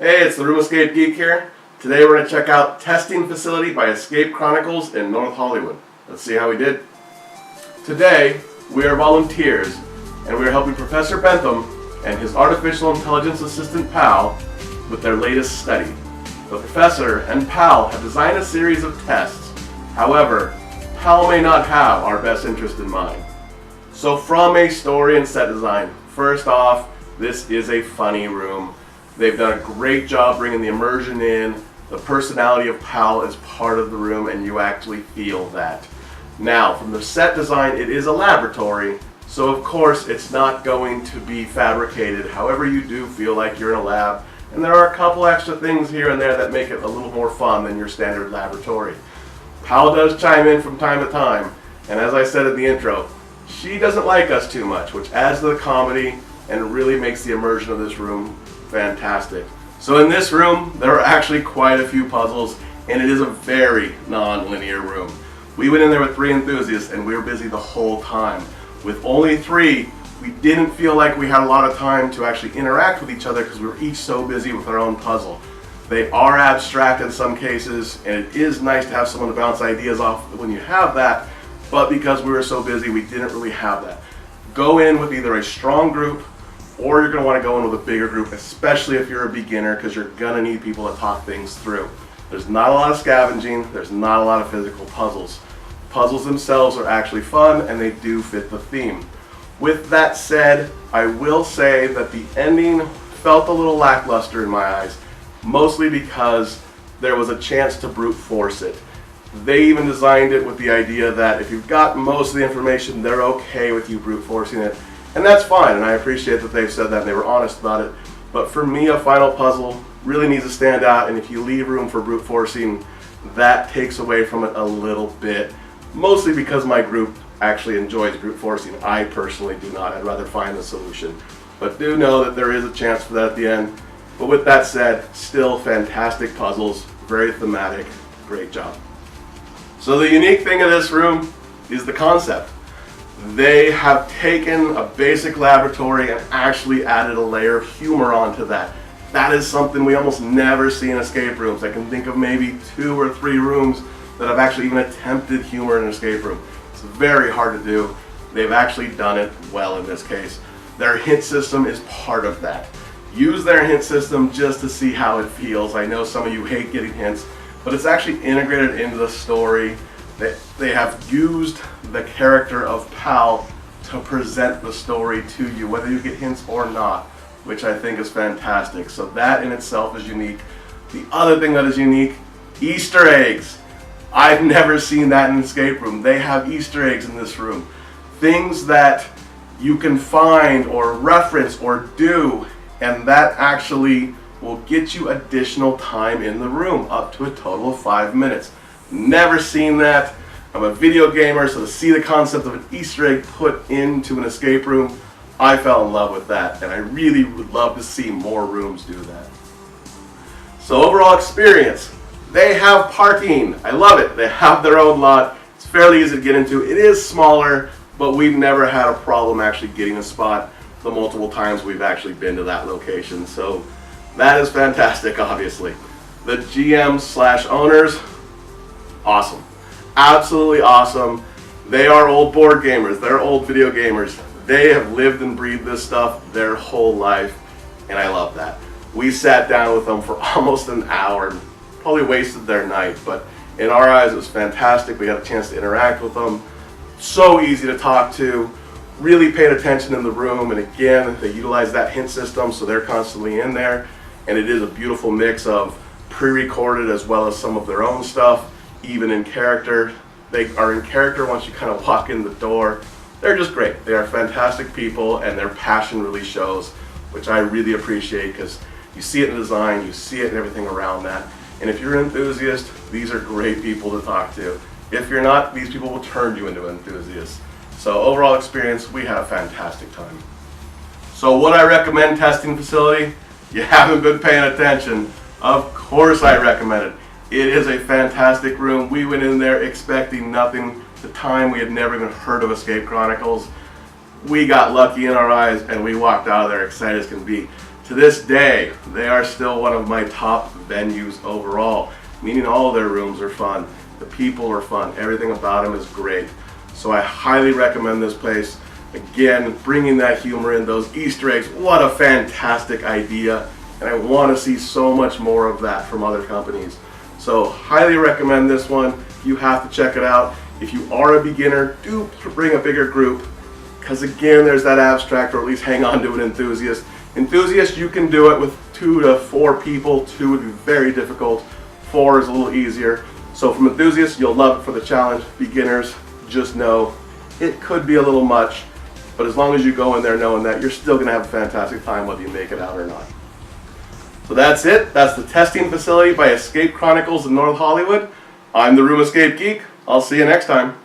Hey, it's the Room Escape Geek here. Today we're going to check out Testing Facility by Escape Chronicles in North Hollywood. Let's see how we did. Today, we are volunteers, and we are helping Professor Bentham and his artificial intelligence assistant Pal with their latest study. The Professor and Pal have designed a series of tests. However, Pal may not have our best interest in mind. So from a story and set design, first off, this is a funny room. They've done a great job bringing the immersion in. The personality of Pal is part of the room, and you actually feel that. Now, from the set design, it is a laboratory, so of course it's not going to be fabricated. However, you do feel like you're in a lab, and there are a couple extra things here and there that make it a little more fun than your standard laboratory. Pal does chime in from time to time, and as I said in the intro, she doesn't like us too much, which adds to the comedy and really makes the immersion of this room fantastic. So in this room, there are actually quite a few puzzles, and it is a very non-linear room. We went in there with 3 enthusiasts, and we were busy the whole time. With only 3, we didn't feel like we had a lot of time to actually interact with each other because we were each so busy with our own puzzle. They are abstract in some cases, and it is nice to have someone to bounce ideas off when you have that, but because we were so busy, we didn't really have that. Go in with either a strong group, or you're going to want to go in with a bigger group, especially if you're a beginner, because you're going to need people to talk things through. There's not a lot of scavenging, there's not a lot of physical puzzles. Puzzles themselves are actually fun, and they do fit the theme. With that said, I will say that the ending felt a little lackluster in my eyes, mostly because there was a chance to brute force it. They even designed it with the idea that if you've got most of the information, they're okay with you brute forcing it. And that's fine, and I appreciate that they've said that and they were honest about it. But for me, a final puzzle really needs to stand out, and if you leave room for brute forcing, that takes away from it a little bit. Mostly because my group actually enjoys brute forcing. I personally do not. I'd rather find the solution. But do know that there is a chance for that at the end. But with that said, still fantastic puzzles, very thematic, great job. So the unique thing of this room is the concept. They have taken a basic laboratory and actually added a layer of humor onto that. That is something we almost never see in escape rooms. I can think of maybe 2 or 3 rooms that have actually even attempted humor in an escape room. It's very hard to do. They've actually done it well in this case. Their hint system is part of that. Use their hint system just to see how it feels. I know some of you hate getting hints, but it's actually integrated into the story. They have used the character of Pal to present the story to you, whether you get hints or not, which I think is fantastic. So that in itself is unique. The other thing that is unique, Easter eggs. I've never seen that in an escape room. They have Easter eggs in this room. Things that you can find or reference or do, and that actually will get you additional time in the room, up to a total of 5 minutes. Never seen that. I'm a video gamer, so to see the concept of an Easter egg put into an escape room, I fell in love with that, and I really would love to see more rooms do that. So overall experience, they have parking. I love it. They have their own lot. It's fairly easy to get into. It is smaller, but we've never had a problem actually getting a spot the multiple times we've actually been to that location. So that is fantastic, obviously. The GM/owners, awesome. Absolutely awesome. They are old board gamers. They're old video gamers. They have lived and breathed this stuff their whole life, and I love that. We sat down with them for almost an hour, probably wasted their night, but in our eyes it was fantastic. We had a chance to interact with them. So easy to talk to. Really paid attention in the room, and again, they utilize that hint system, so they're constantly in there, and it is a beautiful mix of pre-recorded as well as some of their own stuff, even in character. They are in character once you kind of walk in the door. They're just great. They are fantastic people, and their passion really shows, which I really appreciate, because you see it in design, you see it in everything around that. And if you're an enthusiast, these are great people to talk to. If you're not, these people will turn you into enthusiasts. So overall experience, we had a fantastic time. So would I recommend Testing Facility? You haven't been paying attention. Of course I recommend it. It is a fantastic room. We went in there expecting nothing. At the time, we had never even heard of Escape Chronicles. We got lucky in our eyes, and we walked out of there excited as can be. To this day, they are still one of my top venues overall, meaning all their rooms are fun, the people are fun, everything about them is great. So I highly recommend this place. Again, bringing that humor in, those Easter eggs, what a fantastic idea. And I want to see so much more of that from other companies. So highly recommend this one. You have to check it out. If you are a beginner, do bring a bigger group, because again, there's that abstract, or at least hang on to an enthusiast. Enthusiast, you can do it with 2 to 4 people. 2 would be very difficult. 4 is a little easier. So from enthusiasts, you'll love it for the challenge. Beginners, just know it could be a little much, but as long as you go in there knowing that, you're still going to have a fantastic time whether you make it out or not. So that's it. That's the testing facility by Escape Chronicles in North Hollywood. I'm the Room Escape Geek. I'll see you next time.